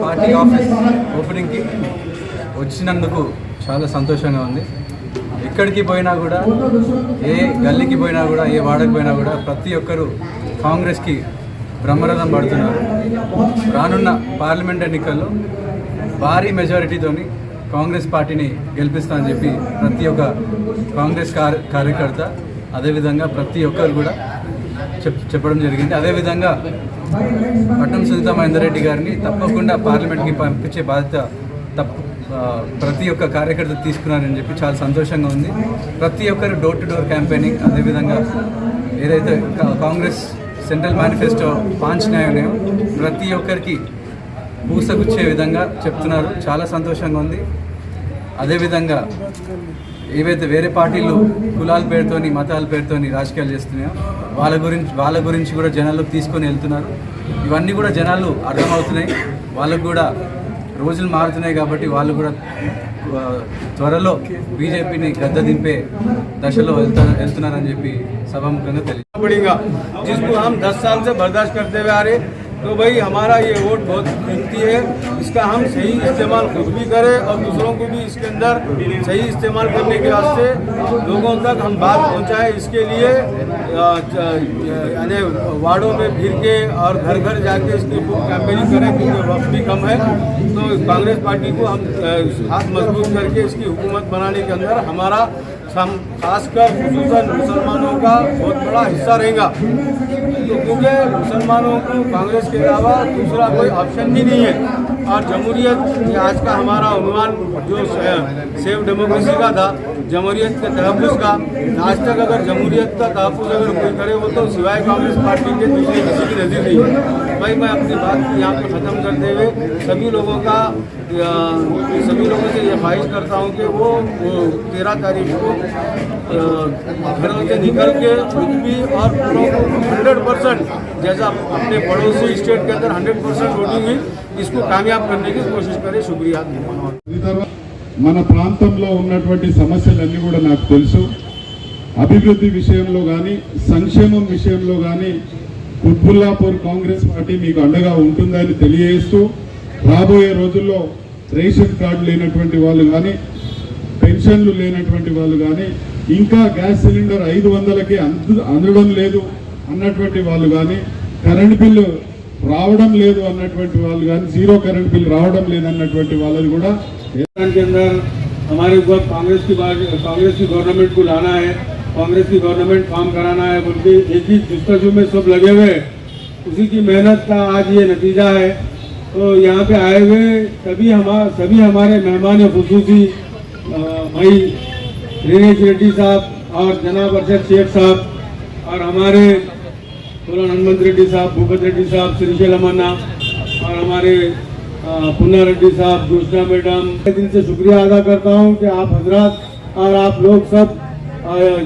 Party office ఓపెనింగ్కి వచ్చినందుకు చాలా సంతోషంగా ఉంది. ఎక్కడికి పోయినా కూడా, ఏ గల్లీకి పోయినా కూడా, ఏ వాడకి పోయినా కూడా ప్రతి ఒక్కరూ కాంగ్రెస్కి బ్రహ్మరథం పడుతున్నారు. రానున్న పార్లమెంట్ ఎన్నికల్లో భారీ మెజారిటీతోని కాంగ్రెస్ పార్టీని గెలిపిస్తామని చెప్పి ప్రతి ఒక్క కాంగ్రెస్ కార్యకర్త, అదేవిధంగా ప్రతి ఒక్కరు కూడా చెప్పడం జరిగింది. అదేవిధంగా పట్నం సునీతా మహేందర్ రెడ్డి గారిని తప్పకుండా పార్లమెంట్కి పంపించే బాధ్యత ప్రతి ఒక్క కార్యకర్త తీసుకున్నారని చెప్పి చాలా సంతోషంగా ఉంది. ప్రతి ఒక్కరు డోర్ టు డోర్ క్యాంపెయినింగ్, అదేవిధంగా ఏదైతే కాంగ్రెస్ సెంట్రల్ మేనిఫెస్టో పాంచినాయో ప్రతి ఒక్కరికి పూసగుచ్చే విధంగా చెప్తున్నారు. చాలా సంతోషంగా ఉంది. అదేవిధంగా ఏవైతే వేరే పార్టీలు కులాల పేరుతోని, మతాల పేరుతోని రాజకీయాలు చేస్తున్నాయో వాళ్ళ గురించి కూడా జనాలకు తీసుకొని వెళ్తున్నారు. ఇవన్నీ కూడా జనాలు అర్థమవుతున్నాయి. వాళ్ళకు కూడా రోజులు మారుతున్నాయి కాబట్టి వాళ్ళు కూడా త్వరలో బీజేపీని గద్ద దింపే దశలో వెళ్తున్నారని చెప్పి సభాముఖంగా తెలియదు. जिसको हम 10 साल से बर्दाश्त करते हुए आ रहे, तो भाई हमारा ये वोट बहुत कीमती है। इसका हम सही इस्तेमाल खुद भी करें और दूसरों को भी इसके अंदर सही इस्तेमाल करने के वास्ते लोगों तक हम बात पहुंचाएं। इसके लिए यानी वार्डों में फिर के और घर घर जाके इसकी खूब कैंपेनिंग करें, क्योंकि वक्त भी कम है। तो कांग्रेस पार्टी को हम हाथ मजबूत करके इसकी हुकूमत बनाने के अंदर हमारा खासकर खुसूसन मुसलमानों का बहुत बड़ा हिस्सा रहेगा। तो क्योंकि मुसलमानों को कांग्रेस के अलावा दूसरा कोई ऑप्शन भी नहीं है। और जमहूरियत आज का हमारा उन्वान जो सेव डेमोक्रेसी का था, जमहूरियत के तहफ़्फ़ुज़ का, आज तक अगर जमहूरियत का तहफ़्फ़ुज़ अगर कोई करे वो तो सिवाय कांग्रेस पार्टी के दूसरे किसी की नज़र नहीं है। भाई मैं अपनी बात यहाँ पर ख़त्म करते हुए सभी लोगों से ये ख्वाहिश करता हूँ कि वो 13 तारीख को घरों से निकल के खुद भी और 100% जैसा अपने पड़ोसी स्टेट के अंदर 100% वोटिंग हुई, इसको कामयाब करने की कोशिश करें। शुक्रिया। మన ప్రాంతంలో ఉన్నటువంటి సమస్యలన్నీ కూడా నాకు తెలుసు. అభివృద్ధి విషయంలో కానీ, సంక్షేమం విషయంలో కానీ కుత్బుల్లాపూర్ కాంగ్రెస్ పార్టీ మీకు అండగా ఉంటుందని తెలియజేస్తూ, రాబోయే రోజుల్లో రేషన్ కార్డు లేనటువంటి వాళ్ళు కానీ, పెన్షన్లు లేనటువంటి వాళ్ళు కానీ, ఇంకా గ్యాస్ సిలిండర్ 500కి అందడం లేదు అన్నటువంటి వాళ్ళు కానీ, కరెంట్ బిల్లు రావడం లేదు అన్నటువంటి వాళ్ళు కానీ, జీరో కరెంట్ బిల్ రావడం లేదన్నటువంటి వాళ్ళని కూడా के अंदर हमारे ऊपर कांग्रेस की गवर्नमेंट को लाना है, कांग्रेस की गवर्नमेंट काम कराना है बोल के एक ही जस्तजू में सब लगे हुए, उसी की मेहनत का आज ये नतीजा है। तो यहाँ पे आए हुए सभी हमारे मेहमान खुसूसी भाई दिनेश रेड्डी साहब और जनाब अरशद शेख साहब और हमारे हनुमंत रेड्डी साहब, भूपत रेड्डी साहब, श्रीशैल अमन्ना और हमारे पुन्ना रेड्डी साहब, जोशना मैडम, दिल से शुक्रिया अदा करता हूं कि आप हजरात और आप लोग सब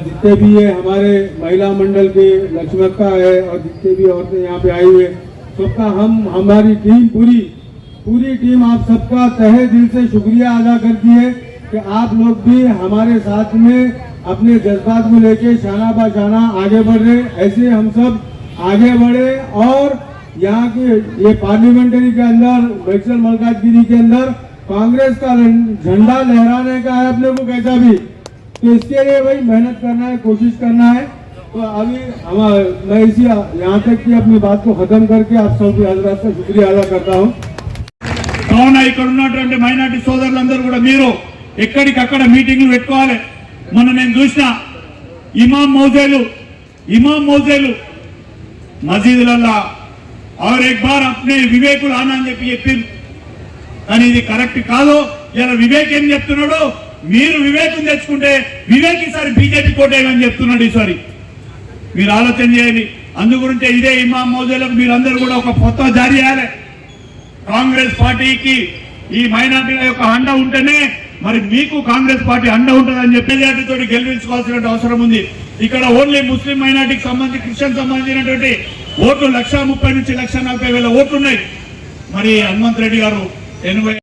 जितने भी है हमारे महिला मंडल के लक्ष्मक्का है और जितने भी औरतें यहाँ पे आई हुए सबका हमारी टीम पूरी टीम आप सबका तहे दिल से शुक्रिया अदा करती है कि आप लोग भी हमारे साथ में अपने जज्बात को लेके शाना बाशाना आगे बढ़ रहे। ऐसे हम सब आगे बढ़े और यहाँ के ये पार्लियामेंट्री के अंदर बैक्सल मल्काजगिरी के अंदर कांग्रेस का झंडा लहराने का है अपने को कैसा भी, तो इसके लिए भाई मेहनत करना है, कोशिश करना है। तो अभी मैं इसी यहाँ तक की अपनी बात को खत्म करके आप सब हजरात का शुक्रिया अदा करता हूँ। కావున ఇక్కడ ఉన్నటువంటి మైనారిటీ సోదరులందరూ కూడా మీరు ఎక్కడికక్కడ మీటింగ్లు పెట్టుకోవాలి. మొన్న నేను చూసిన ఇమాం మౌజేలు మసీదులల్లా और एक बार अपने వివేకులు ఆనా అని చెప్పారు. కానీ ఇది కరెక్ట్ కాదు. ఇలా వివేక్ ఏం చెప్తున్నాడు, మీరు వివేకం తెచ్చుకుంటే వివేక్ ఈసారి బీజేపీ కోటేయమని చెప్తున్నాడు. ఈసారి మీరు ఆలోచన చేయండి. అందుగురించే ఇదే ఇమాం మౌజేలకు మీరందరూ కూడా ఒక ఫత్వా జారీ చేయాలి. కాంగ్రెస్ పార్టీకి ఈ మైనారిటీల యొక్క అండ ఉంటేనే మరి మీకు కాంగ్రెస్ పార్టీ అండ ఉంటుందని చెప్పి మెజారిటీతో గెలిపించుకోవాల్సిన అవసరం ఉంది. ఇక్కడ ఓన్లీ ముస్లిం మైనారిటీకి సంబంధించి, క్రిస్టియన్ సంబంధించినటువంటి ఓట్లు 130,000 నుంచి 140,000 ఓట్లు ఉన్నాయి. మరి హనుమంత్ రెడ్డి గారు 80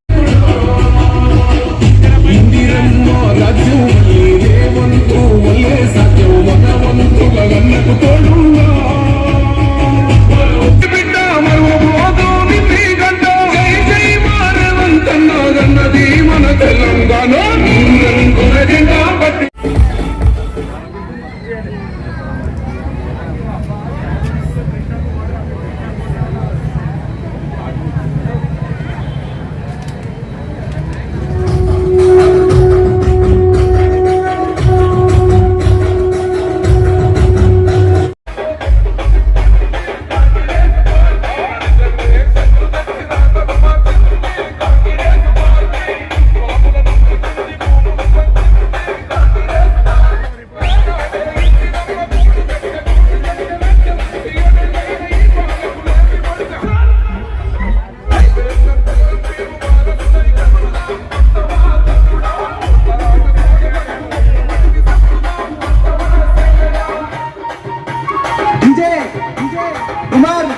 కుమార్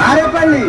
ఆరేపల్లి